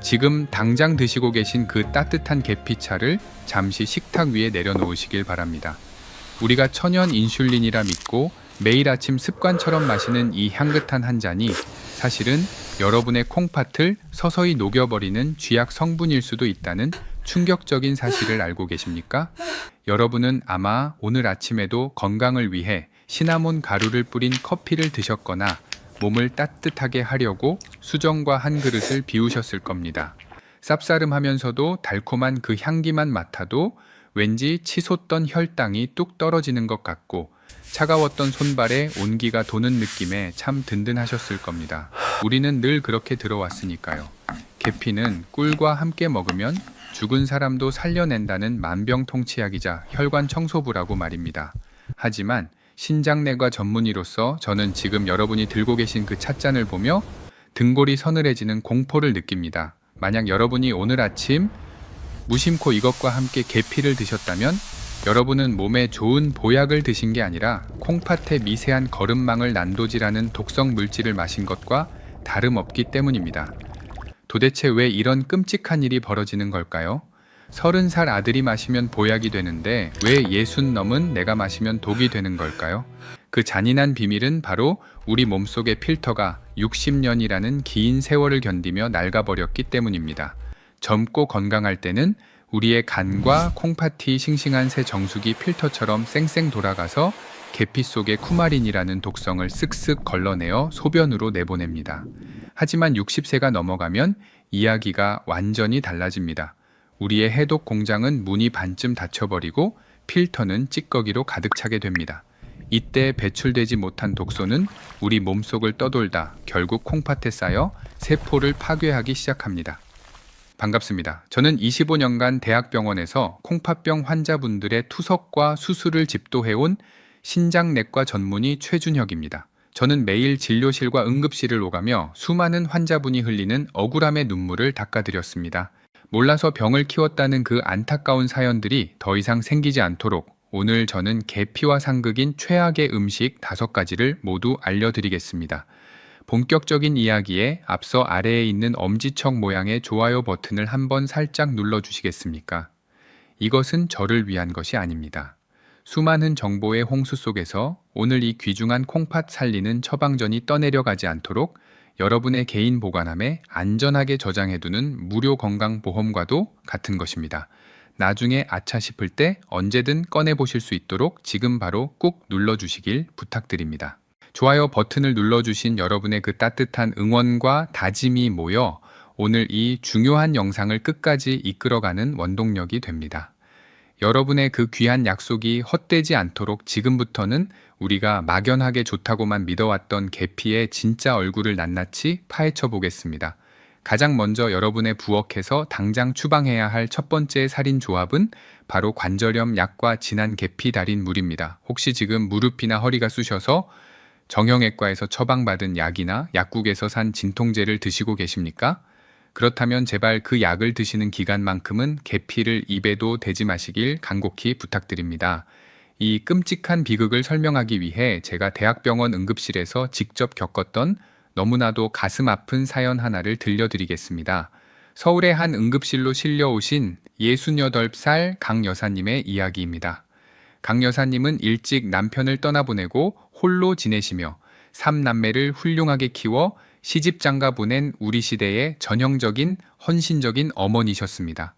지금 당장 드시고 계신 그 따뜻한 계피차를 잠시 식탁 위에 내려놓으시길 바랍니다. 우리가 천연 인슐린이라 믿고 매일 아침 습관처럼 마시는 이 향긋한 한 잔이 사실은 여러분의 콩팥을 서서히 녹여버리는 쥐약 성분일 수도 있다는 충격적인 사실을 알고 계십니까? 여러분은 아마 오늘 아침에도 건강을 위해 시나몬 가루를 뿌린 커피를 드셨거나 몸을 따뜻하게 하려고 수정과 한 그릇을 비우셨을 겁니다. 쌉싸름하면서도 달콤한 그 향기만 맡아도 왠지 치솟던 혈당이 뚝 떨어지는 것 같고 차가웠던 손발에 온기가 도는 느낌에 참 든든하셨을 겁니다. 우리는 늘 그렇게 들어왔으니까요. 계피는 꿀과 함께 먹으면 죽은 사람도 살려낸다는 만병통치약이자 혈관 청소부라고 말입니다. 하지만 신장내과 전문의로서 저는 지금 여러분이 들고 계신 그 찻잔을 보며 등골이 서늘해지는 공포를 느낍니다. 만약 여러분이 오늘 아침 무심코 이것과 함께 계피를 드셨다면 여러분은 몸에 좋은 보약을 드신 게 아니라 콩팥의 미세한 거름망을 난도질하는 독성 물질을 마신 것과 다름없기 때문입니다. 도대체 왜 이런 끔찍한 일이 벌어지는 걸까요? 30살 아들이 마시면 보약이 되는데 왜 60 넘은 내가 마시면 독이 되는 걸까요? 그 잔인한 비밀은 바로 우리 몸속의 필터가 60년이라는 긴 세월을 견디며 낡아버렸기 때문입니다. 젊고 건강할 때는 우리의 간과 콩팥이 싱싱한 새 정수기 필터처럼 쌩쌩 돌아가서 계피 속의 쿠마린이라는 독성을 쓱쓱 걸러내어 소변으로 내보냅니다. 하지만 60세가 넘어가면 이야기가 완전히 달라집니다. 우리의 해독 공장은 문이 반쯤 닫혀버리고 필터는 찌꺼기로 가득 차게 됩니다. 이때 배출되지 못한 독소는 우리 몸속을 떠돌다 결국 콩팥에 쌓여 세포를 파괴하기 시작합니다. 반갑습니다. 저는 25년간 대학병원에서 콩팥병 환자분들의 투석과 수술을 집도해온 신장내과 전문의 최준혁입니다. 저는 매일 진료실과 응급실을 오가며 수많은 환자분이 흘리는 억울함의 눈물을 닦아드렸습니다. 몰라서 병을 키웠다는 그 안타까운 사연들이 더 이상 생기지 않도록 오늘 저는 계피와 상극인 최악의 음식 5가지를 모두 알려드리겠습니다. 본격적인 이야기에 앞서 아래에 있는 엄지척 모양의 좋아요 버튼을 한번 살짝 눌러주시겠습니까? 이것은 저를 위한 것이 아닙니다. 수많은 정보의 홍수 속에서 오늘 이 귀중한 콩팥 살리는 처방전이 떠내려가지 않도록 여러분의 개인 보관함에 안전하게 저장해두는 무료 건강보험과도 같은 것입니다. 나중에 아차 싶을 때 언제든 꺼내보실 수 있도록 지금 바로 꾹 눌러주시길 부탁드립니다. 좋아요 버튼을 눌러주신 여러분의 그 따뜻한 응원과 다짐이 모여 오늘 이 중요한 영상을 끝까지 이끌어가는 원동력이 됩니다. 여러분의 그 귀한 약속이 헛되지 않도록 지금부터는 우리가 막연하게 좋다고만 믿어왔던 계피의 진짜 얼굴을 낱낱이 파헤쳐 보겠습니다. 가장 먼저 여러분의 부엌에서 당장 추방해야 할 첫 번째 살인 조합은 바로 관절염 약과 진한 계피 달인 물입니다. 혹시 지금 무릎이나 허리가 쑤셔서 정형외과에서 처방받은 약이나 약국에서 산 진통제를 드시고 계십니까? 그렇다면 제발 그 약을 드시는 기간만큼은 계피를 입에도 대지 마시길 간곡히 부탁드립니다. 이 끔찍한 비극을 설명하기 위해 제가 대학병원 응급실에서 직접 겪었던 너무나도 가슴 아픈 사연 하나를 들려드리겠습니다. 서울의 한 응급실로 실려오신 68살 강 여사님의 이야기입니다. 강 여사님은 일찍 남편을 떠나보내고 홀로 지내시며 3남매를 훌륭하게 키워 시집장가 보낸 우리 시대의 전형적인 헌신적인 어머니셨습니다.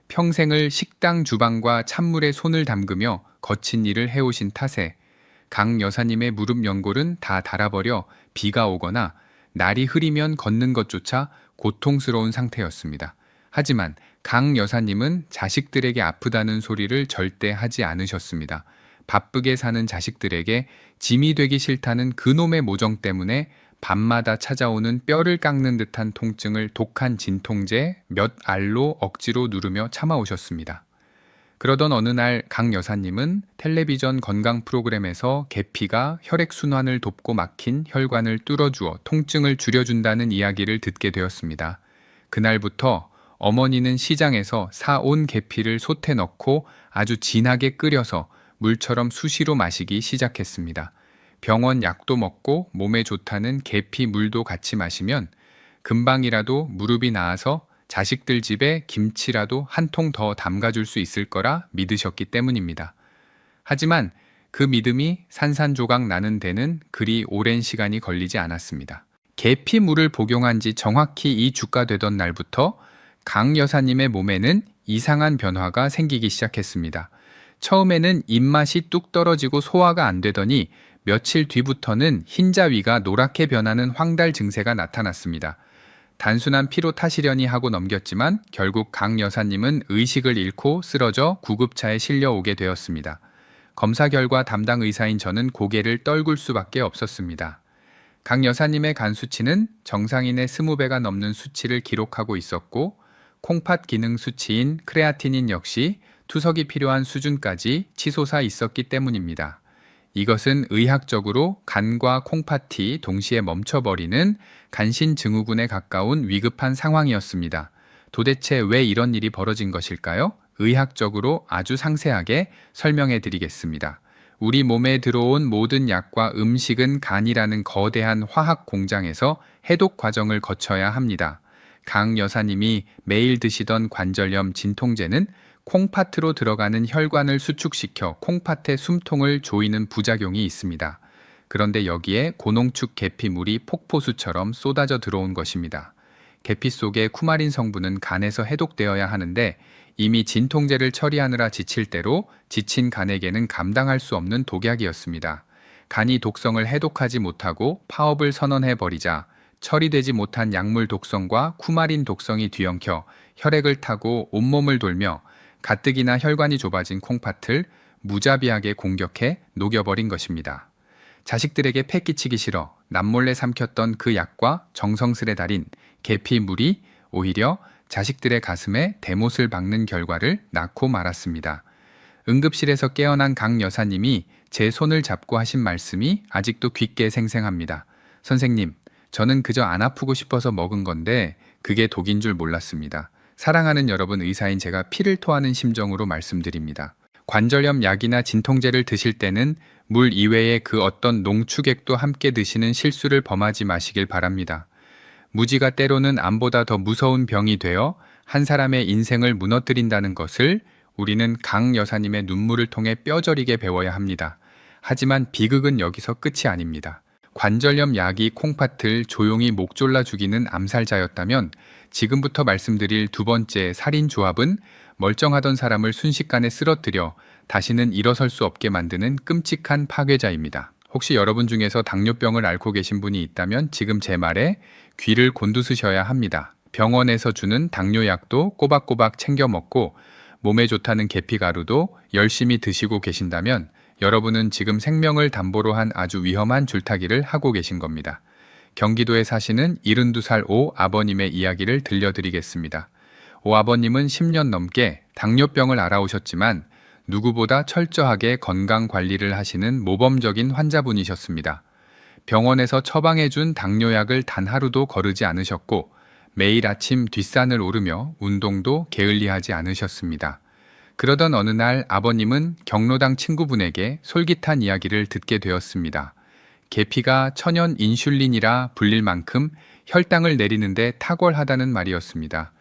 평생을 식당 주방과 찬물에 손을 담그며 거친 일을 해오신 탓에 강 여사님의 무릎 연골은 다 닳아버려 비가 오거나 날이 흐리면 걷는 것조차 고통스러운 상태였습니다. 하지만 강 여사님은 자식들에게 아프다는 소리를 절대 하지 않으셨습니다. 바쁘게 사는 자식들에게 짐이 되기 싫다는 그놈의 모정 때문에 밤마다 찾아오는 뼈를 깎는 듯한 통증을 독한 진통제 몇 알로 억지로 누르며 참아오셨습니다. 그러던 어느 날 강 여사님은 텔레비전 건강 프로그램에서 계피가 혈액순환을 돕고 막힌 혈관을 뚫어주어 통증을 줄여준다는 이야기를 듣게 되었습니다. 그날부터 어머니는 시장에서 사온 계피를 솥에 넣고 아주 진하게 끓여서 물처럼 수시로 마시기 시작했습니다. 병원 약도 먹고 몸에 좋다는 계피 물도 같이 마시면 금방이라도 무릎이 나아서 자식들 집에 김치라도 한 통 더 담가줄 수 있을 거라 믿으셨기 때문입니다. 하지만 그 믿음이 산산조각 나는 데는 그리 오랜 시간이 걸리지 않았습니다. 계피물을 복용한 지 정확히 2주가 되던 날부터 강 여사님의 몸에는 이상한 변화가 생기기 시작했습니다. 처음에는 입맛이 뚝 떨어지고 소화가 안 되더니 며칠 뒤부터는 흰자위가 노랗게 변하는 황달 증세가 나타났습니다. 단순한 피로 탓이려니 하고 넘겼지만 결국 강 여사님은 의식을 잃고 쓰러져 구급차에 실려오게 되었습니다. 검사 결과 담당 의사인 저는 고개를 떨굴 수밖에 없었습니다. 강 여사님의 간 수치는 정상인의 20배가 넘는 수치를 기록하고 있었고 콩팥 기능 수치인 크레아티닌 역시 투석이 필요한 수준까지 치솟아 있었기 때문입니다. 이것은 의학적으로 간과 콩팥이 동시에 멈춰버리는 간신증후군에 가까운 위급한 상황이었습니다. 도대체 왜 이런 일이 벌어진 것일까요? 의학적으로 아주 상세하게 설명해 드리겠습니다. 우리 몸에 들어온 모든 약과 음식은 간이라는 거대한 화학 공장에서 해독 과정을 거쳐야 합니다. 강 여사님이 매일 드시던 관절염 진통제는 콩팥으로 들어가는 혈관을 수축시켜 콩팥의 숨통을 조이는 부작용이 있습니다. 그런데 여기에 고농축 계피물이 폭포수처럼 쏟아져 들어온 것입니다. 계피 속의 쿠마린 성분은 간에서 해독되어야 하는데 이미 진통제를 처리하느라 지칠 대로 지친 간에게는 감당할 수 없는 독약이었습니다. 간이 독성을 해독하지 못하고 파업을 선언해버리자 처리되지 못한 약물 독성과 쿠마린 독성이 뒤엉켜 혈액을 타고 온몸을 돌며 가뜩이나 혈관이 좁아진 콩팥을 무자비하게 공격해 녹여버린 것입니다. 자식들에게 패 끼치기 싫어 남몰래 삼켰던 그 약과 정성스레 달인 계피물이 오히려 자식들의 가슴에 대못을 박는 결과를 낳고 말았습니다. 응급실에서 깨어난 강 여사님이 제 손을 잡고 하신 말씀이 아직도 귓게 생생합니다. 선생님, 저는 그저 안 아프고 싶어서 먹은 건데 그게 독인 줄 몰랐습니다. 사랑하는 여러분, 의사인 제가 피를 토하는 심정으로 말씀드립니다. 관절염 약이나 진통제를 드실 때는 물 이외에 그 어떤 농축액도 함께 드시는 실수를 범하지 마시길 바랍니다. 무지가 때로는 암보다 더 무서운 병이 되어 한 사람의 인생을 무너뜨린다는 것을 우리는 강 여사님의 눈물을 통해 뼈저리게 배워야 합니다. 하지만 비극은 여기서 끝이 아닙니다. 관절염 약이 콩팥을 조용히 목 졸라 죽이는 암살자였다면 지금부터 말씀드릴 두 번째 살인 조합은 멀쩡하던 사람을 순식간에 쓰러뜨려 다시는 일어설 수 없게 만드는 끔찍한 파괴자입니다. 혹시 여러분 중에서 당뇨병을 앓고 계신 분이 있다면 지금 제 말에 귀를 곤두쓰셔야 합니다. 병원에서 주는 당뇨약도 꼬박꼬박 챙겨 먹고 몸에 좋다는 계피가루도 열심히 드시고 계신다면 여러분은 지금 생명을 담보로 한 아주 위험한 줄타기를 하고 계신 겁니다. 경기도에 사시는 72살 오 아버님의 이야기를 들려드리겠습니다. 오 아버님은 10년 넘게 당뇨병을 앓아오셨지만 누구보다 철저하게 건강 관리를 하시는 모범적인 환자분이셨습니다. 병원에서 처방해준 당뇨약을 단 하루도 거르지 않으셨고 매일 아침 뒷산을 오르며 운동도 게을리하지 않으셨습니다. 그러던 어느 날 아버님은 경로당 친구분에게 솔깃한 이야기를 듣게 되었습니다. 계피가 천연 인슐린이라 불릴 만큼 혈당을 내리는데 탁월하다는 말이었습니다.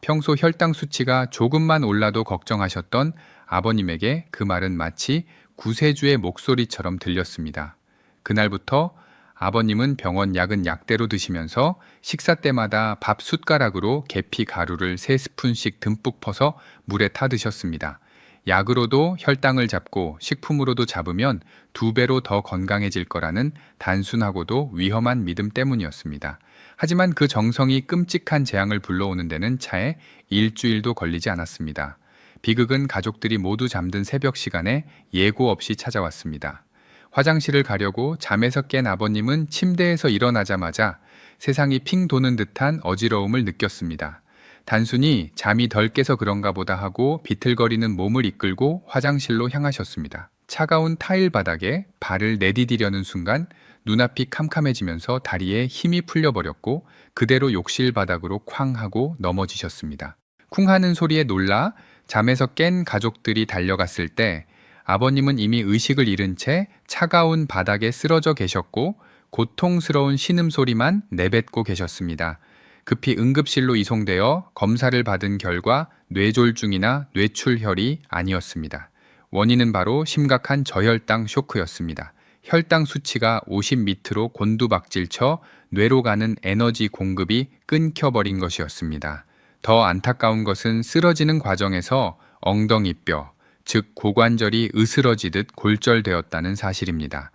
평소 혈당 수치가 조금만 올라도 걱정하셨던 아버님에게 그 말은 마치 구세주의 목소리처럼 들렸습니다. 그날부터 아버님은 병원 약은 약대로 드시면서 식사 때마다 밥 숟가락으로 계피 가루를 3스푼씩 듬뿍 퍼서 물에 타 드셨습니다. 약으로도 혈당을 잡고 식품으로도 잡으면 2배로 더 건강해질 거라는 단순하고도 위험한 믿음 때문이었습니다. 하지만 그 정성이 끔찍한 재앙을 불러오는 데는 차에 일주일도 걸리지 않았습니다. 비극은 가족들이 모두 잠든 새벽 시간에 예고 없이 찾아왔습니다. 화장실을 가려고 잠에서 깬 아버님은 침대에서 일어나자마자 세상이 핑 도는 듯한 어지러움을 느꼈습니다. 단순히 잠이 덜 깨서 그런가 보다 하고 비틀거리는 몸을 이끌고 화장실로 향하셨습니다. 차가운 타일 바닥에 발을 내디디려는 순간 눈앞이 캄캄해지면서 다리에 힘이 풀려버렸고 그대로 욕실 바닥으로 쾅 하고 넘어지셨습니다. 쿵 하는 소리에 놀라 잠에서 깬 가족들이 달려갔을 때 아버님은 이미 의식을 잃은 채 차가운 바닥에 쓰러져 계셨고 고통스러운 신음소리만 내뱉고 계셨습니다. 급히 응급실로 이송되어 검사를 받은 결과 뇌졸중이나 뇌출혈이 아니었습니다. 원인은 바로 심각한 저혈당 쇼크였습니다. 혈당 수치가 50 밑으로 곤두박질쳐 뇌로 가는 에너지 공급이 끊겨버린 것이었습니다. 더 안타까운 것은 쓰러지는 과정에서 엉덩이뼈, 즉 고관절이 으스러지듯 골절되었다는 사실입니다.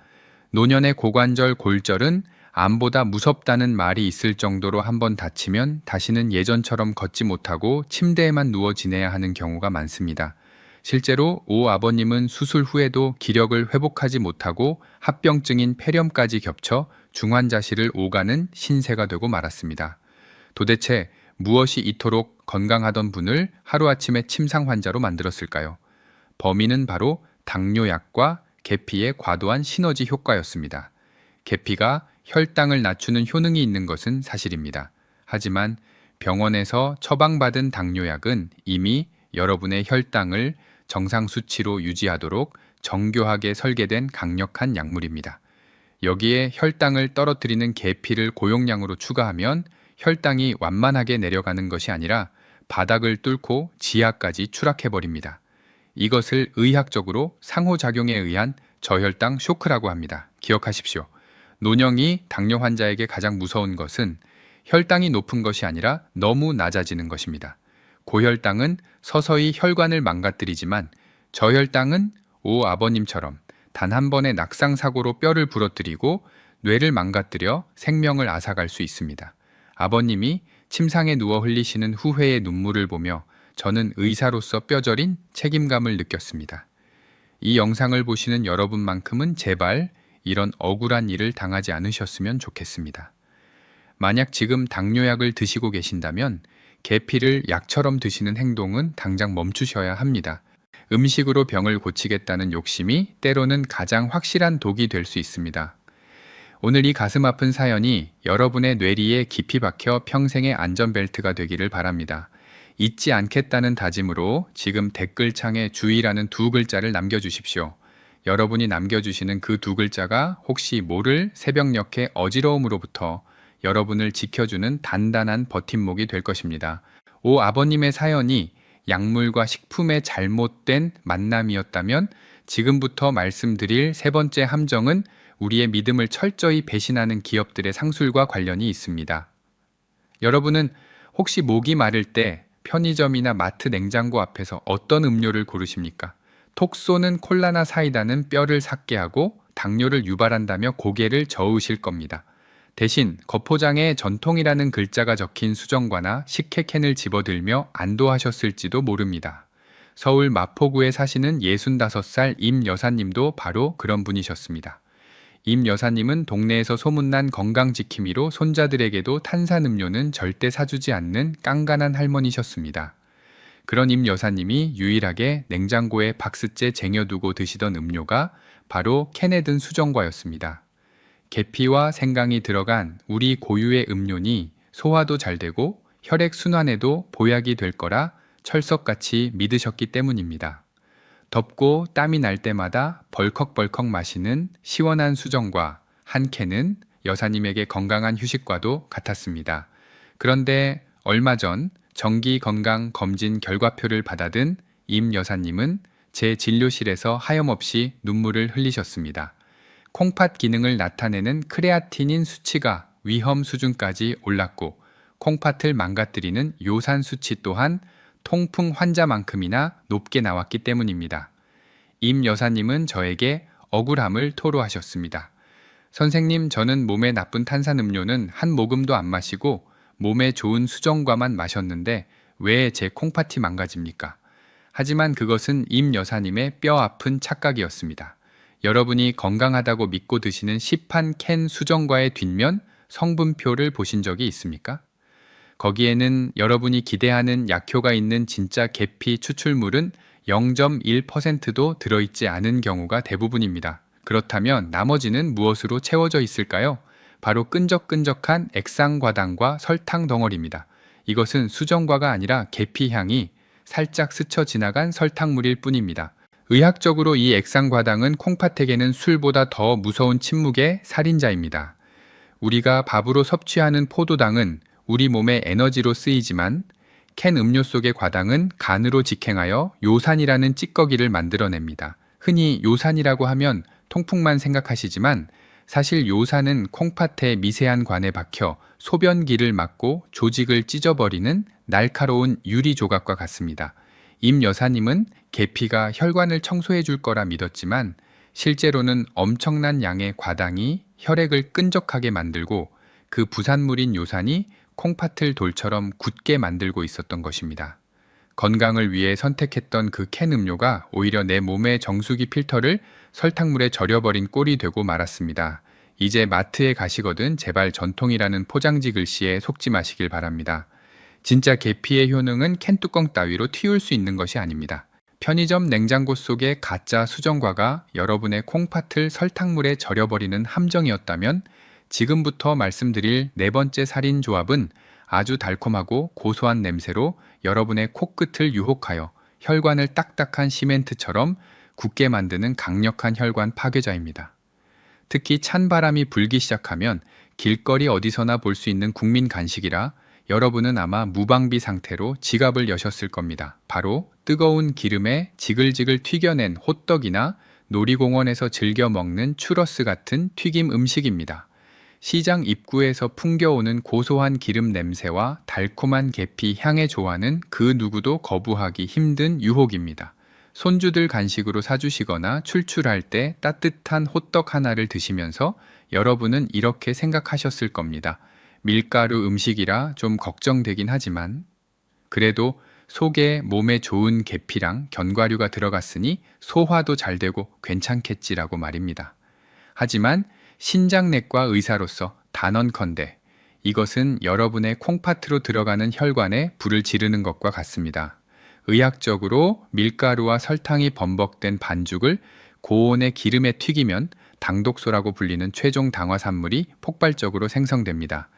노년의 고관절 골절은 암보다 무섭다는 말이 있을 정도로 한번 다치면 다시는 예전처럼 걷지 못하고 침대에만 누워 지내야 하는 경우가 많습니다. 실제로 오 아버님은 수술 후에도 기력을 회복하지 못하고 합병증인 폐렴까지 겹쳐 중환자실을 오가는 신세가 되고 말았습니다. 도대체 무엇이 이토록 건강하던 분을 하루아침에 침상 환자로 만들었을까요? 범인은 바로 당뇨약과 계피의 과도한 시너지 효과였습니다. 계피가 혈당을 낮추는 효능이 있는 것은 사실입니다. 하지만 병원에서 처방받은 당뇨약은 이미 여러분의 혈당을 정상 수치로 유지하도록 정교하게 설계된 강력한 약물입니다. 여기에 혈당을 떨어뜨리는 계피를 고용량으로 추가하면 혈당이 완만하게 내려가는 것이 아니라 바닥을 뚫고 지하까지 추락해버립니다. 이것을 의학적으로 상호작용에 의한 저혈당 쇼크라고 합니다. 기억하십시오. 노령이 당뇨 환자에게 가장 무서운 것은 혈당이 높은 것이 아니라 너무 낮아지는 것입니다. 고혈당은 서서히 혈관을 망가뜨리지만 저혈당은 오 아버님처럼 단 한 번의 낙상사고로 뼈를 부러뜨리고 뇌를 망가뜨려 생명을 앗아갈 수 있습니다. 아버님이 침상에 누워 흘리시는 후회의 눈물을 보며 저는 의사로서 뼈저린 책임감을 느꼈습니다. 이 영상을 보시는 여러분만큼은 제발 이런 억울한 일을 당하지 않으셨으면 좋겠습니다. 만약 지금 당뇨약을 드시고 계신다면 계피를 약처럼 드시는 행동은 당장 멈추셔야 합니다. 음식으로 병을 고치겠다는 욕심이 때로는 가장 확실한 독이 될 수 있습니다. 오늘 이 가슴 아픈 사연이 여러분의 뇌리에 깊이 박혀 평생의 안전벨트가 되기를 바랍니다. 잊지 않겠다는 다짐으로 지금 댓글창에 주의라는 2글자를 남겨주십시오. 여러분이 남겨주시는 그 2글자가 혹시 모를 새벽녘의 어지러움으로부터 여러분을 지켜주는 단단한 버팀목이 될 것입니다. 오 아버님의 사연이 약물과 식품의 잘못된 만남이었다면 지금부터 말씀드릴 세 번째 함정은 우리의 믿음을 철저히 배신하는 기업들의 상술과 관련이 있습니다. 여러분은 혹시 목이 마를 때 편의점이나 마트 냉장고 앞에서 어떤 음료를 고르십니까? 톡 쏘는 콜라나 사이다는 뼈를 삭게 하고 당뇨를 유발한다며 고개를 저으실 겁니다. 대신 겉포장에 전통이라는 글자가 적힌 수정과나 식혜캔을 집어들며 안도하셨을지도 모릅니다. 서울 마포구에 사시는 65살 임 여사님도 바로 그런 분이셨습니다. 임 여사님은 동네에서 소문난 건강지킴이로 손자들에게도 탄산음료는 절대 사주지 않는 깐깐한 할머니셨습니다. 그런 임 여사님이 유일하게 냉장고에 박스째 쟁여두고 드시던 음료가 바로 캔에 든 수정과였습니다. 계피와 생강이 들어간 우리 고유의 음료니 소화도 잘 되고 혈액순환에도 보약이 될 거라 철석같이 믿으셨기 때문입니다. 덥고 땀이 날 때마다 벌컥벌컥 마시는 시원한 수정과 한 캔은 여사님에게 건강한 휴식과도 같았습니다. 그런데 얼마 전 정기건강검진 결과표를 받아든 임 여사님은 제 진료실에서 하염없이 눈물을 흘리셨습니다. 콩팥 기능을 나타내는 크레아티닌 수치가 위험 수준까지 올랐고 콩팥을 망가뜨리는 요산 수치 또한 통풍 환자만큼이나 높게 나왔기 때문입니다. 임 여사님은 저에게 억울함을 토로하셨습니다. 선생님, 저는 몸에 나쁜 탄산음료는 한 모금도 안 마시고 몸에 좋은 수정과만 마셨는데 왜 제 콩팥이 망가집니까? 하지만 그것은 임 여사님의 뼈 아픈 착각이었습니다. 여러분이 건강하다고 믿고 드시는 시판 캔 수정과의 뒷면 성분표를 보신 적이 있습니까? 거기에는 여러분이 기대하는 약효가 있는 진짜 계피 추출물은 0.1%도 들어있지 않은 경우가 대부분입니다. 그렇다면 나머지는 무엇으로 채워져 있을까요? 바로 끈적끈적한 액상과당과 설탕 덩어리입니다. 이것은 수정과가 아니라 계피 향이 살짝 스쳐 지나간 설탕물일 뿐입니다. 의학적으로 이 액상과당은 콩팥에게는 술보다 더 무서운 침묵의 살인자입니다. 우리가 밥으로 섭취하는 포도당은 우리 몸의 에너지로 쓰이지만 캔 음료 속의 과당은 간으로 직행하여 요산이라는 찌꺼기를 만들어냅니다. 흔히 요산이라고 하면 통풍만 생각하시지만 사실 요산은 콩팥의 미세한 관에 박혀 소변기를 막고 조직을 찢어버리는 날카로운 유리 조각과 같습니다. 임 여사님은 계피가 혈관을 청소해 줄 거라 믿었지만 실제로는 엄청난 양의 과당이 혈액을 끈적하게 만들고 그 부산물인 요산이 콩팥을 돌처럼 굳게 만들고 있었던 것입니다. 건강을 위해 선택했던 그 캔 음료가 오히려 내 몸의 정수기 필터를 설탕물에 절여버린 꼴이 되고 말았습니다. 이제 마트에 가시거든 제발 전통이라는 포장지 글씨에 속지 마시길 바랍니다. 진짜 계피의 효능은 캔 뚜껑 따위로 틔울 수 있는 것이 아닙니다. 편의점 냉장고 속의 가짜 수정과가 여러분의 콩팥을 설탕물에 절여버리는 함정이었다면 지금부터 말씀드릴 네 번째 살인 조합은 아주 달콤하고 고소한 냄새로 여러분의 코끝을 유혹하여 혈관을 딱딱한 시멘트처럼 굳게 만드는 강력한 혈관 파괴자입니다. 특히 찬 바람이 불기 시작하면 길거리 어디서나 볼 수 있는 국민 간식이라 여러분은 아마 무방비 상태로 지갑을 여셨을 겁니다. 바로 뜨거운 기름에 지글지글 튀겨낸 호떡이나 놀이공원에서 즐겨 먹는 추러스 같은 튀김 음식입니다. 시장 입구에서 풍겨오는 고소한 기름 냄새와 달콤한 계피 향의 조화는 그 누구도 거부하기 힘든 유혹입니다. 손주들 간식으로 사주시거나 출출할 때 따뜻한 호떡 하나를 드시면서 여러분은 이렇게 생각하셨을 겁니다. 밀가루 음식이라 좀 걱정되긴 하지만 그래도 속에 몸에 좋은 계피랑 견과류가 들어갔으니 소화도 잘 되고 괜찮겠지라고 말입니다. 하지만 신장내과 의사로서 단언컨대 이것은 여러분의 콩팥으로 들어가는 혈관에 불을 지르는 것과 같습니다. 의학적으로 밀가루와 설탕이 범벅된 반죽을 고온의 기름에 튀기면 당독소라고 불리는 최종 당화산물이 폭발적으로 생성됩니다.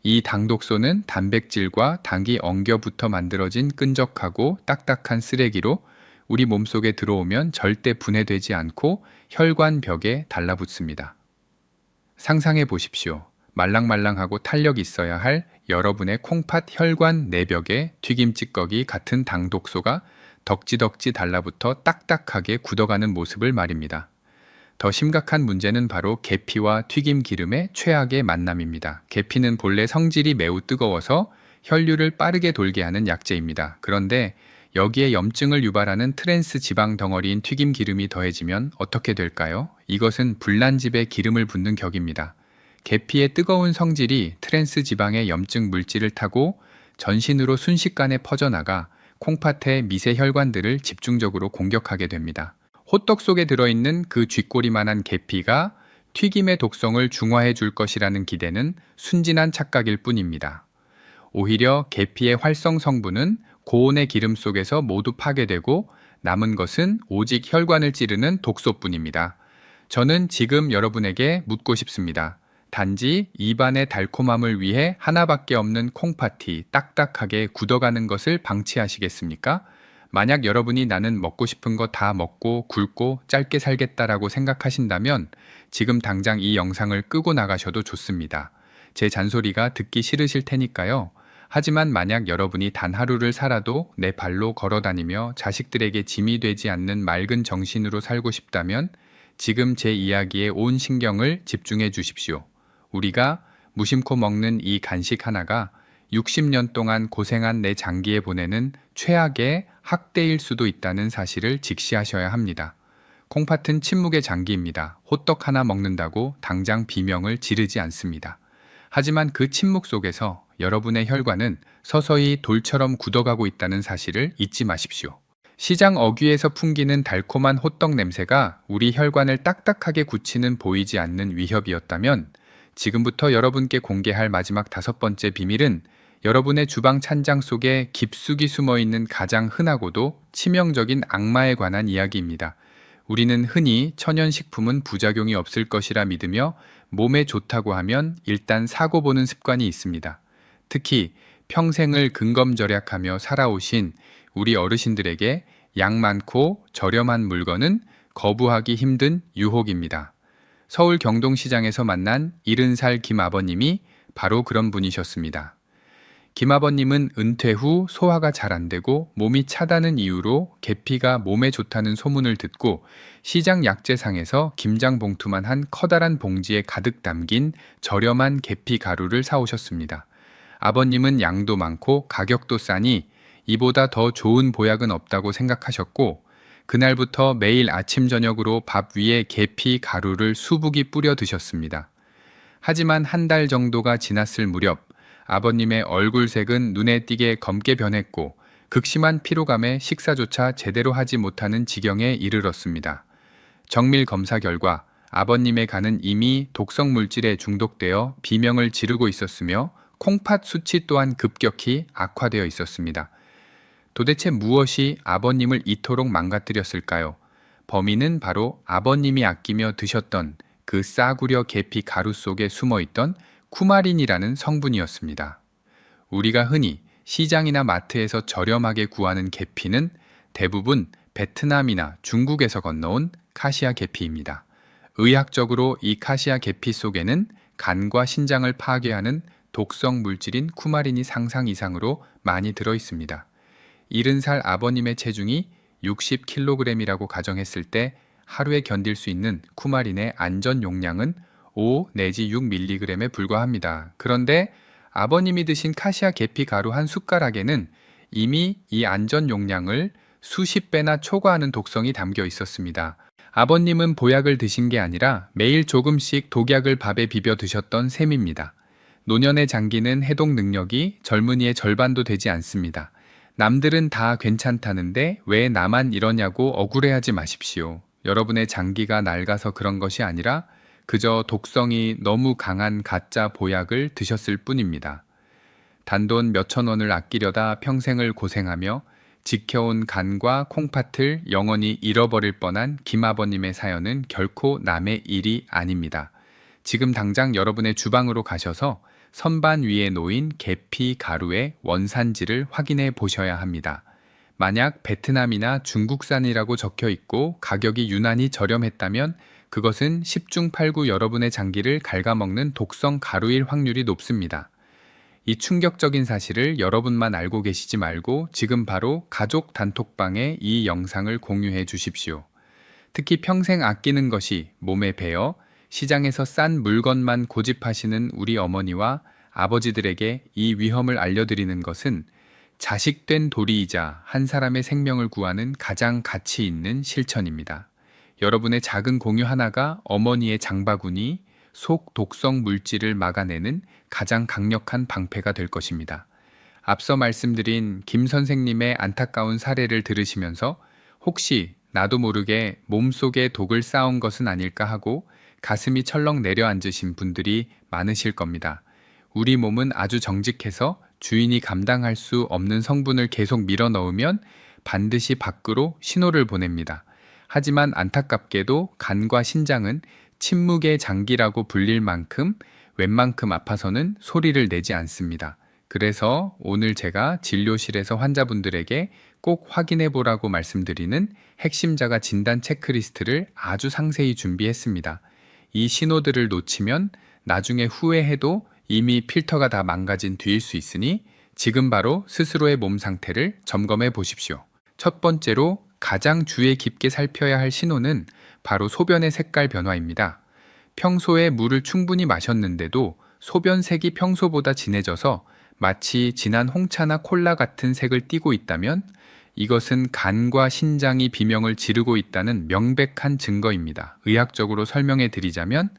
이 당독소는 단백질과 당이 엉겨붙어 만들어진 끈적하고 딱딱한 쓰레기로 우리 몸속에 들어오면 절대 분해되지 않고 혈관 벽에 달라붙습니다. 상상해 보십시오. 말랑말랑하고 탄력 있어야 할 여러분의 콩팥 혈관 내벽에 튀김 찌꺼기 같은 당독소가 덕지덕지 달라붙어 딱딱하게 굳어가는 모습을 말입니다. 더 심각한 문제는 바로 계피와 튀김 기름의 최악의 만남입니다. 계피는 본래 성질이 매우 뜨거워서 혈류를 빠르게 돌게 하는 약재입니다. 그런데 여기에 염증을 유발하는 트랜스 지방 덩어리인 튀김 기름이 더해지면 어떻게 될까요? 이것은 불난집에 기름을 붓는 격입니다. 계피의 뜨거운 성질이 트랜스 지방의 염증 물질을 타고 전신으로 순식간에 퍼져나가 콩팥의 미세 혈관들을 집중적으로 공격하게 됩니다. 호떡 속에 들어있는 그 쥐꼬리만한 계피가 튀김의 독성을 중화해 줄 것이라는 기대는 순진한 착각일 뿐입니다. 오히려 계피의 활성 성분은 고온의 기름 속에서 모두 파괴되고 남은 것은 오직 혈관을 찌르는 독소뿐입니다. 저는 지금 여러분에게 묻고 싶습니다. 단지 입안의 달콤함을 위해 하나밖에 없는 콩팥이 딱딱하게 굳어가는 것을 방치하시겠습니까? 만약 여러분이 나는 먹고 싶은 거 다 먹고 굵고 짧게 살겠다라고 생각하신다면 지금 당장 이 영상을 끄고 나가셔도 좋습니다. 제 잔소리가 듣기 싫으실 테니까요. 하지만 만약 여러분이 단 하루를 살아도 내 발로 걸어다니며 자식들에게 짐이 되지 않는 맑은 정신으로 살고 싶다면 지금 제 이야기에 온 신경을 집중해 주십시오. 우리가 무심코 먹는 이 간식 하나가 60년 동안 고생한 내 장기에 보내는 최악의 학대일 수도 있다는 사실을 직시하셔야 합니다. 콩팥은 침묵의 장기입니다. 호떡 하나 먹는다고 당장 비명을 지르지 않습니다. 하지만 그 침묵 속에서 여러분의 혈관은 서서히 돌처럼 굳어가고 있다는 사실을 잊지 마십시오. 시장 어귀에서 풍기는 달콤한 호떡 냄새가 우리 혈관을 딱딱하게 굳히는 보이지 않는 위협이었다면 지금부터 여러분께 공개할 마지막 5번째 비밀은 여러분의 주방 찬장 속에 깊숙이 숨어있는 가장 흔하고도 치명적인 악마에 관한 이야기입니다. 우리는 흔히 천연식품은 부작용이 없을 것이라 믿으며 몸에 좋다고 하면 일단 사고 보는 습관이 있습니다. 특히 평생을 근검절약하며 살아오신 우리 어르신들에게 양 많고 저렴한 물건은 거부하기 힘든 유혹입니다. 서울 경동시장에서 만난 70살 김 아버님이 바로 그런 분이셨습니다. 김아버님은 은퇴 후 소화가 잘 안 되고 몸이 차다는 이유로 계피가 몸에 좋다는 소문을 듣고 시장 약재상에서 김장 봉투만 한 커다란 봉지에 가득 담긴 저렴한 계피 가루를 사오셨습니다. 아버님은 양도 많고 가격도 싸니 이보다 더 좋은 보약은 없다고 생각하셨고 그날부터 매일 아침 저녁으로 밥 위에 계피 가루를 수북이 뿌려 드셨습니다. 하지만 한 달 정도가 지났을 무렵 아버님의 얼굴색은 눈에 띄게 검게 변했고 극심한 피로감에 식사조차 제대로 하지 못하는 지경에 이르렀습니다. 정밀 검사 결과 아버님의 간은 이미 독성 물질에 중독되어 비명을 지르고 있었으며 콩팥 수치 또한 급격히 악화되어 있었습니다. 도대체 무엇이 아버님을 이토록 망가뜨렸을까요? 범인은 바로 아버님이 아끼며 드셨던 그 싸구려 계피 가루 속에 숨어있던 쿠마린이라는 성분이었습니다. 우리가 흔히 시장이나 마트에서 저렴하게 구하는 계피는 대부분 베트남이나 중국에서 건너온 카시아 계피입니다. 의학적으로 이 카시아 계피 속에는 간과 신장을 파괴하는 독성 물질인 쿠마린이 상상 이상으로 많이 들어 있습니다. 70살 아버님의 체중이 60kg이라고 가정했을 때 하루에 견딜 수 있는 쿠마린의 안전 용량은 5 내지 6mg에 불과합니다. 그런데 아버님이 드신 카시아 계피 가루 한 숟가락에는 이미 이 안전 용량을 수십 배나 초과하는 독성이 담겨 있었습니다. 아버님은 보약을 드신 게 아니라 매일 조금씩 독약을 밥에 비벼 드셨던 셈입니다. 노년의 장기는 해독 능력이 젊은이의 절반도 되지 않습니다. 남들은 다 괜찮다는데 왜 나만 이러냐고 억울해하지 마십시오. 여러분의 장기가 낡아서 그런 것이 아니라 그저 독성이 너무 강한 가짜 보약을 드셨을 뿐입니다. 단돈 몇천 원을 아끼려다 평생을 고생하며 지켜온 간과 콩팥을 영원히 잃어버릴 뻔한 김아버님의 사연은 결코 남의 일이 아닙니다. 지금 당장 여러분의 주방으로 가셔서 선반 위에 놓인 계피 가루의 원산지를 확인해 보셔야 합니다. 만약 베트남이나 중국산이라고 적혀 있고 가격이 유난히 저렴했다면 그것은 10중 8구 여러분의 장기를 갉아먹는 독성 가루일 확률이 높습니다. 이 충격적인 사실을 여러분만 알고 계시지 말고 지금 바로 가족 단톡방에 이 영상을 공유해 주십시오. 특히 평생 아끼는 것이 몸에 배어 시장에서 싼 물건만 고집하시는 우리 어머니와 아버지들에게 이 위험을 알려드리는 것은 자식된 도리이자 한 사람의 생명을 구하는 가장 가치 있는 실천입니다. 여러분의 작은 공유 하나가 어머니의 장바구니 속 독성 물질을 막아내는 가장 강력한 방패가 될 것입니다. 앞서 말씀드린 김 선생님의 안타까운 사례를 들으시면서 혹시 나도 모르게 몸속에 독을 쌓은 것은 아닐까 하고 가슴이 철렁 내려앉으신 분들이 많으실 겁니다. 우리 몸은 아주 정직해서 주인이 감당할 수 없는 성분을 계속 밀어넣으면 반드시 밖으로 신호를 보냅니다. 하지만 안타깝게도 간과 신장은 침묵의 장기라고 불릴 만큼 웬만큼 아파서는 소리를 내지 않습니다. 그래서 오늘 제가 진료실에서 환자분들에게 꼭 확인해 보라고 말씀드리는 핵심자가 진단 체크리스트를 아주 상세히 준비했습니다. 이 신호들을 놓치면 나중에 후회해도 이미 필터가 다 망가진 뒤일 수 있으니 지금 바로 스스로의 몸 상태를 점검해 보십시오. 첫 번째로 가장 주의 깊게 살펴야 할 신호는 바로 소변의 색깔 변화입니다. 평소에 물을 충분히 마셨는데도 소변 색이 평소보다 진해져서 마치 진한 홍차나 콜라 같은 색을 띠고 있다면 이것은 간과 신장이 비명을 지르고 있다는 명백한 증거입니다. 의학적으로 설명해 드리자면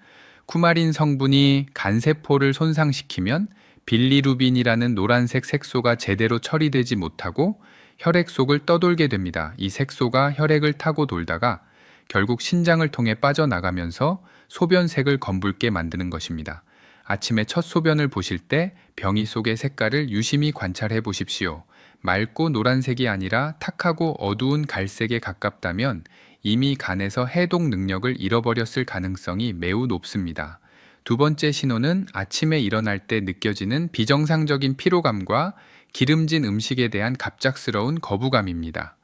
쿠마린 성분이 간세포를 손상시키면 빌리루빈이라는 노란색 색소가 제대로 처리되지 못하고 혈액 속을 떠돌게 됩니다. 이 색소가 혈액을 타고 돌다가 결국 신장을 통해 빠져나가면서 소변색을 검붉게 만드는 것입니다. 아침에 첫 소변을 보실 때 병이 속의 색깔을 유심히 관찰해 보십시오. 맑고 노란색이 아니라 탁하고 어두운 갈색에 가깝다면 이미 간에서 해독 능력을 잃어버렸을 가능성이 매우 높습니다. 두 번째 신호는 아침에 일어날 때 느껴지는 비정상적인 피로감과 기름진 음식에 대한 갑작스러운 거부감입니다.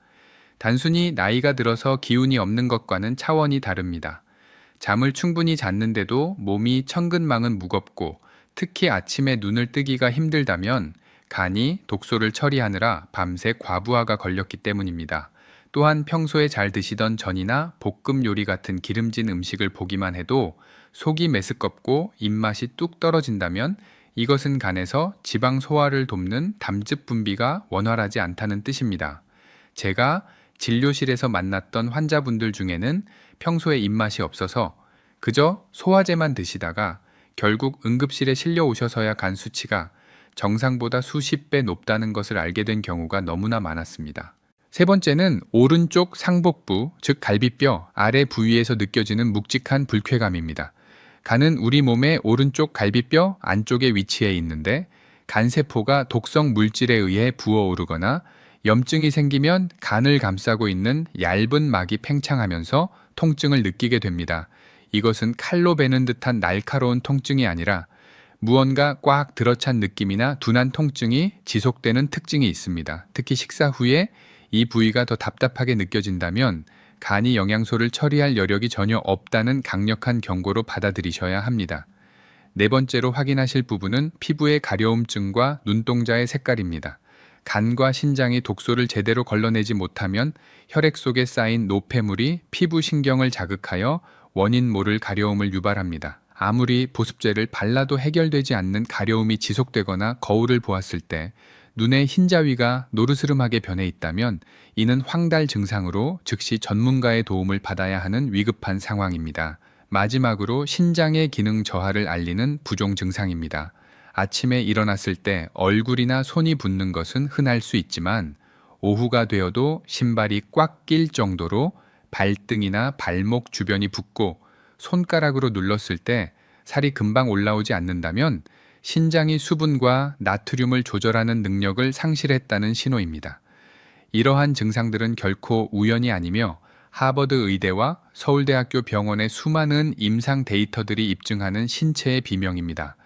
단순히 나이가 들어서 기운이 없는 것과는 차원이 다릅니다. 잠을 충분히 잤는데도 몸이 천근만은 무겁고 특히 아침에 눈을 뜨기가 힘들다면 간이 독소를 처리하느라 밤새 과부하가 걸렸기 때문입니다. 또한 평소에 잘 드시던 전이나 볶음 요리 같은 기름진 음식을 보기만 해도 속이 메스껍고 입맛이 뚝 떨어진다면 이것은 간에서 지방 소화를 돕는 담즙 분비가 원활하지 않다는 뜻입니다. 제가 진료실에서 만났던 환자분들 중에는 평소에 입맛이 없어서 그저 소화제만 드시다가 결국 응급실에 실려 오셔서야 간 수치가 정상보다 수십 배 높다는 것을 알게 된 경우가 너무나 많았습니다. 세 번째는 오른쪽 상복부, 즉 갈비뼈 아래 부위에서 느껴지는 묵직한 불쾌감입니다. 간은 우리 몸의 오른쪽 갈비뼈 안쪽에 위치해 있는데 간세포가 독성 물질에 의해 부어오르거나 염증이 생기면 간을 감싸고 있는 얇은 막이 팽창하면서 통증을 느끼게 됩니다. 이것은 칼로 베는 듯한 날카로운 통증이 아니라 무언가 꽉 들어찬 느낌이나 둔한 통증이 지속되는 특징이 있습니다. 특히 식사 후에 이 부위가 더 답답하게 느껴진다면 간이 영양소를 처리할 여력이 전혀 없다는 강력한 경고로 받아들이셔야 합니다. 네 번째로 확인하실 부분은 피부의 가려움증과 눈동자의 색깔입니다. 간과 신장이 독소를 제대로 걸러내지 못하면 혈액 속에 쌓인 노폐물이 피부 신경을 자극하여 원인 모를 가려움을 유발합니다. 아무리 보습제를 발라도 해결되지 않는 가려움이 지속되거나 거울을 보았을 때 눈의 흰자위가 노르스름하게 변해 있다면 이는 황달 증상으로 즉시 전문가의 도움을 받아야 하는 위급한 상황입니다. 마지막으로 신장의 기능 저하를 알리는 부종 증상입니다. 아침에 일어났을 때 얼굴이나 손이 붓는 것은 흔할 수 있지만 오후가 되어도 신발이 꽉 낄 정도로 발등이나 발목 주변이 붓고 손가락으로 눌렀을 때 살이 금방 올라오지 않는다면 신장이 수분과 나트륨을 조절하는 능력을 상실했다는 신호입니다. 이러한 증상들은 결코 우연이 아니며 하버드 의대와 서울대학교 병원의 수많은 임상 데이터들이 입증하는 신체의 비명입니다.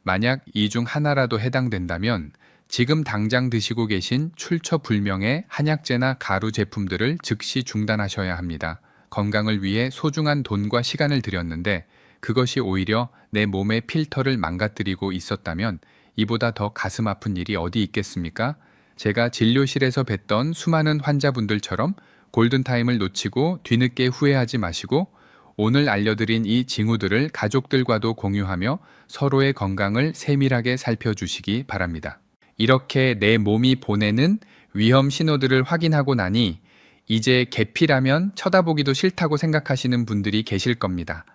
만약 이 중 하나라도 해당된다면 지금 당장 드시고 계신 출처불명의 한약재나 가루 제품들을 즉시 중단하셔야 합니다. 건강을 위해 소중한 돈과 시간을 들였는데 그것이 오히려 내 몸의 필터를 망가뜨리고 있었다면 이보다 더 가슴 아픈 일이 어디 있겠습니까? 제가 진료실에서 뵀던 수많은 환자분들처럼 골든타임을 놓치고 뒤늦게 후회하지 마시고 오늘 알려드린 이 징후들을 가족들과도 공유하며 서로의 건강을 세밀하게 살펴주시기 바랍니다. 이렇게 내 몸이 보내는 위험 신호들을 확인하고 나니 이제 계피라면 쳐다보기도 싫다고 생각하시는 분들이 계실 겁니다.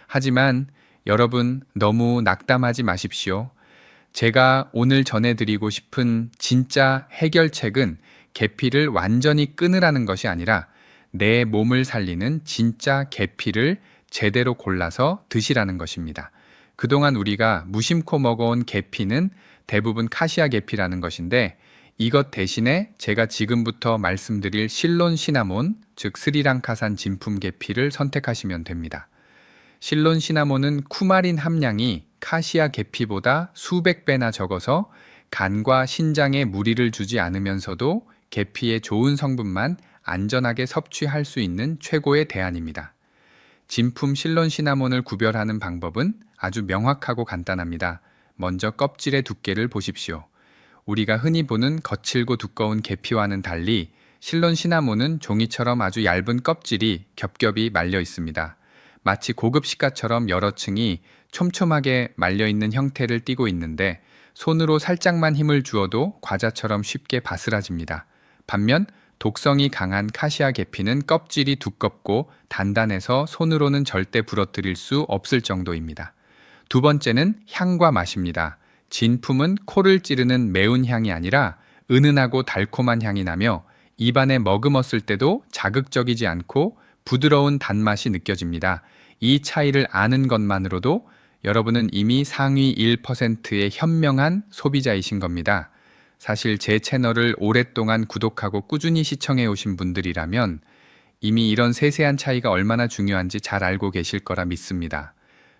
하지만 여러분 너무 낙담하지 마십시오. 제가 오늘 전해드리고 싶은 진짜 해결책은 계피를 완전히 끊으라는 것이 아니라 내 몸을 살리는 진짜 계피를 제대로 골라서 드시라는 것입니다. 그동안 우리가 무심코 먹어온 계피는 대부분 카시아 계피라는 것인데 이것 대신에 제가 지금부터 말씀드릴 실론 시나몬, 즉 스리랑카산 진품 계피를 선택하시면 됩니다. 실론 시나몬은 쿠마린 함량이 카시아 계피보다 수백 배나 적어서 간과 신장에 무리를 주지 않으면서도 계피의 좋은 성분만 안전하게 섭취할 수 있는 최고의 대안입니다. 진품 실론 시나몬을 구별하는 방법은 아주 명확하고 간단합니다. 먼저 껍질의 두께를 보십시오. 우리가 흔히 보는 거칠고 두꺼운 계피와는 달리 실론 시나몬은 종이처럼 아주 얇은 껍질이 겹겹이 말려 있습니다. 마치 고급 시가처럼 여러 층이 촘촘하게 말려있는 형태를 띠고 있는데 손으로 살짝만 힘을 주어도 과자처럼 쉽게 바스라집니다. 반면 독성이 강한 카시아 계피는 껍질이 두껍고 단단해서 손으로는 절대 부러뜨릴 수 없을 정도입니다. 두 번째는 향과 맛입니다. 진품은 코를 찌르는 매운 향이 아니라 은은하고 달콤한 향이 나며 입안에 머금었을 때도 자극적이지 않고 부드러운 단맛이 느껴집니다. 이 차이를 아는 것만으로도 여러분은 이미 상위 1%의 현명한 소비자이신 겁니다. 사실 제 채널을 오랫동안 구독하고 꾸준히 시청해 오신 분들이라면 이미 이런 세세한 차이가 얼마나 중요한지 잘 알고 계실 거라 믿습니다.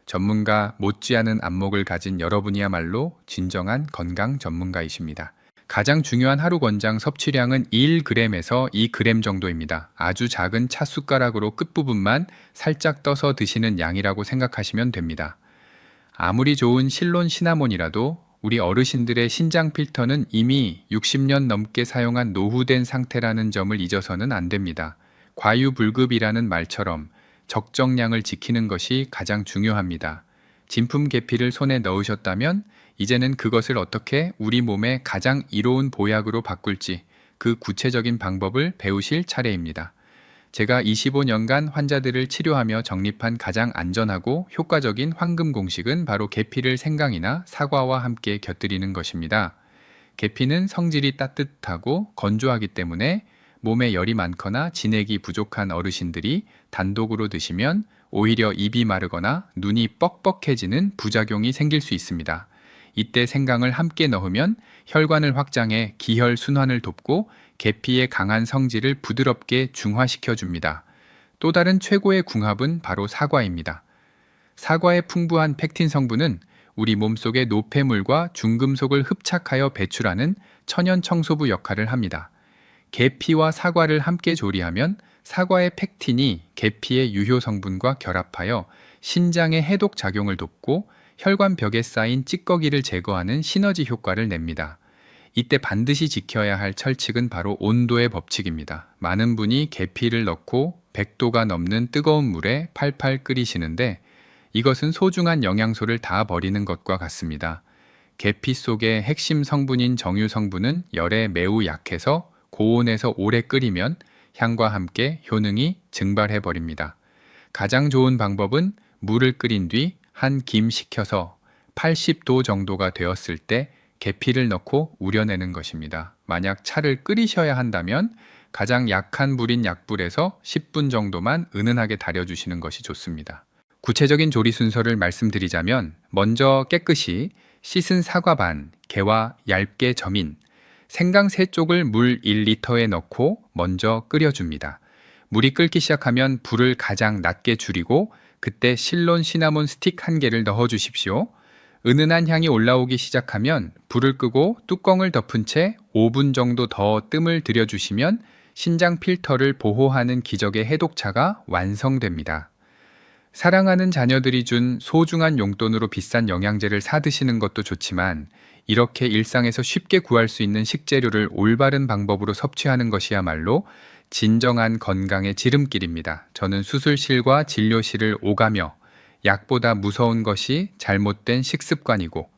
전문가 못지않은 안목을 가진 여러분이야말로 진정한 건강 전문가이십니다. 가장 중요한 하루 권장 섭취량은 1g에서 2g 정도입니다. 아주 작은 찻숟가락으로 끝부분만 살짝 떠서 드시는 양이라고 생각하시면 됩니다. 아무리 좋은 실론 시나몬이라도 우리 어르신들의 신장 필터는 이미 60년 넘게 사용한 노후된 상태라는 점을 잊어서는 안 됩니다. 과유불급이라는 말처럼 적정량을 지키는 것이 가장 중요합니다. 진품 계피를 손에 넣으셨다면 이제는 그것을 어떻게 우리 몸에 가장 이로운 보약으로 바꿀지 그 구체적인 방법을 배우실 차례입니다. 제가 25년간 환자들을 치료하며 정립한 가장 안전하고 효과적인 황금 공식은 바로 계피를 생강이나 사과와 함께 곁들이는 것입니다. 계피는 성질이 따뜻하고 건조하기 때문에 몸에 열이 많거나 진액이 부족한 어르신들이 단독으로 드시면 오히려 입이 마르거나 눈이 뻑뻑해지는 부작용이 생길 수 있습니다. 이때 생강을 함께 넣으면 혈관을 확장해 기혈 순환을 돕고 계피의 강한 성질을 부드럽게 중화시켜 줍니다. 또 다른 최고의 궁합은 바로 사과입니다. 사과의 풍부한 펙틴 성분은 우리 몸속의 노폐물과 중금속을 흡착하여 배출하는 천연 청소부 역할을 합니다. 계피와 사과를 함께 조리하면 사과의 펙틴이 계피의 유효 성분과 결합하여 신장의 해독 작용을 돕고 혈관벽에 쌓인 찌꺼기를 제거하는 시너지 효과를 냅니다. 이때 반드시 지켜야 할 철칙은 바로 온도의 법칙입니다. 많은 분이 계피를 넣고 100도가 넘는 뜨거운 물에 팔팔 끓이시는데 이것은 소중한 영양소를 다 버리는 것과 같습니다. 계피 속의 핵심 성분인 정유 성분은 열에 매우 약해서 고온에서 오래 끓이면 향과 함께 효능이 증발해 버립니다. 가장 좋은 방법은 물을 끓인 뒤 한 김 식혀서 80도 정도가 되었을 때 계피를 넣고 우려내는 것입니다. 만약 차를 끓이셔야 한다면 가장 약한 불인 약불에서 10분 정도만 은은하게 달여주시는 것이 좋습니다. 구체적인 조리 순서를 말씀드리자면 먼저 깨끗이 씻은 사과 반, 게와 얇게 저민, 생강 3쪽을 물 1리터에 넣고 먼저 끓여줍니다. 물이 끓기 시작하면 불을 가장 낮게 줄이고 그때 실론 시나몬 스틱 1개를 넣어주십시오. 은은한 향이 올라오기 시작하면 불을 끄고 뚜껑을 덮은 채 5분 정도 더 뜸을 들여주시면 신장 필터를 보호하는 기적의 해독차가 완성됩니다. 사랑하는 자녀들이 준 소중한 용돈으로 비싼 영양제를 사 드시는 것도 좋지만 이렇게 일상에서 쉽게 구할 수 있는 식재료를 올바른 방법으로 섭취하는 것이야말로 진정한 건강의 지름길입니다. 저는 수술실과 진료실을 오가며 약보다 무서운 것이 잘못된 식습관이고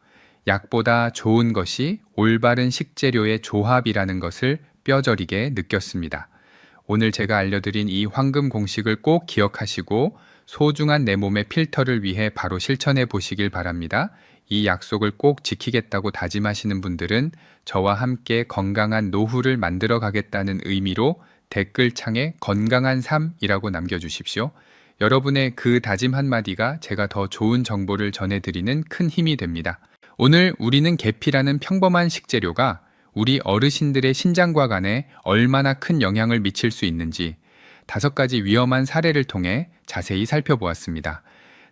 약보다 좋은 것이 올바른 식재료의 조합이라는 것을 뼈저리게 느꼈습니다. 오늘 제가 알려드린 이 황금 공식을 꼭 기억하시고 소중한 내 몸의 필터를 위해 바로 실천해 보시길 바랍니다. 이 약속을 꼭 지키겠다고 다짐하시는 분들은 저와 함께 건강한 노후를 만들어 가겠다는 의미로 댓글창에 건강한 삶이라고 남겨주십시오. 여러분의 그 다짐 한마디가 제가 더 좋은 정보를 전해드리는 큰 힘이 됩니다. 오늘 우리는 계피라는 평범한 식재료가 우리 어르신들의 신장과 간에 얼마나 큰 영향을 미칠 수 있는지 5가지 위험한 사례를 통해 자세히 살펴보았습니다.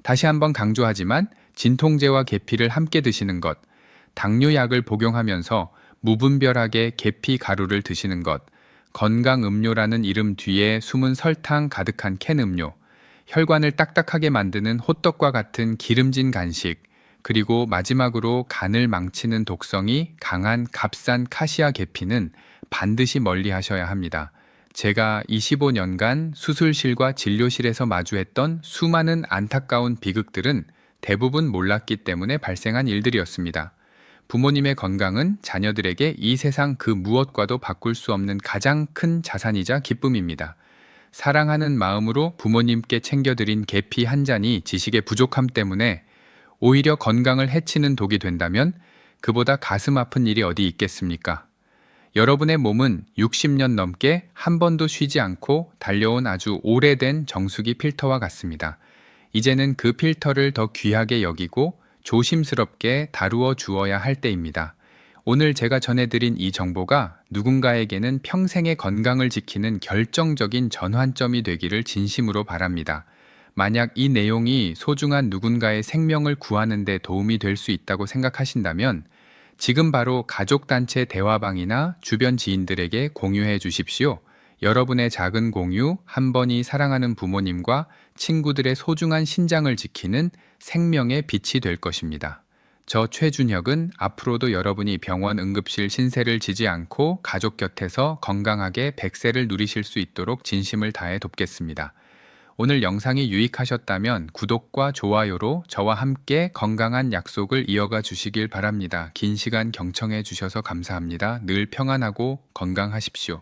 다시 한번 강조하지만 진통제와 계피를 함께 드시는 것, 당뇨약을 복용하면서 무분별하게 계피 가루를 드시는 것, 건강음료라는 이름 뒤에 숨은 설탕 가득한 캔 음료, 혈관을 딱딱하게 만드는 호떡과 같은 기름진 간식, 그리고 마지막으로 간을 망치는 독성이 강한 값싼 카시아 계피는 반드시 멀리 하셔야 합니다. 제가 25년간 수술실과 진료실에서 마주했던 수많은 안타까운 비극들은 대부분 몰랐기 때문에 발생한 일들이었습니다. 부모님의 건강은 자녀들에게 이 세상 그 무엇과도 바꿀 수 없는 가장 큰 자산이자 기쁨입니다. 사랑하는 마음으로 부모님께 챙겨드린 계피 한 잔이 지식의 부족함 때문에 오히려 건강을 해치는 독이 된다면 그보다 가슴 아픈 일이 어디 있겠습니까? 여러분의 몸은 60년 넘게 한 번도 쉬지 않고 달려온 아주 오래된 정수기 필터와 같습니다. 이제는 그 필터를 더 귀하게 여기고 조심스럽게 다루어 주어야 할 때입니다. 오늘 제가 전해드린 이 정보가 누군가에게는 평생의 건강을 지키는 결정적인 전환점이 되기를 진심으로 바랍니다. 만약 이 내용이 소중한 누군가의 생명을 구하는 데 도움이 될 수 있다고 생각하신다면 지금 바로 가족단체 대화방이나 주변 지인들에게 공유해 주십시오. 여러분의 작은 공유 한 번이 사랑하는 부모님과 친구들의 소중한 신장을 지키는 생명의 빛이 될 것입니다. 저 최준혁은 앞으로도 여러분이 병원 응급실 신세를 지지 않고 가족 곁에서 건강하게 100세를 누리실 수 있도록 진심을 다해 돕겠습니다. 오늘 영상이 유익하셨다면 구독과 좋아요로 저와 함께 건강한 약속을 이어가 주시길 바랍니다. 긴 시간 경청해 주셔서 감사합니다. 늘 평안하고 건강하십시오.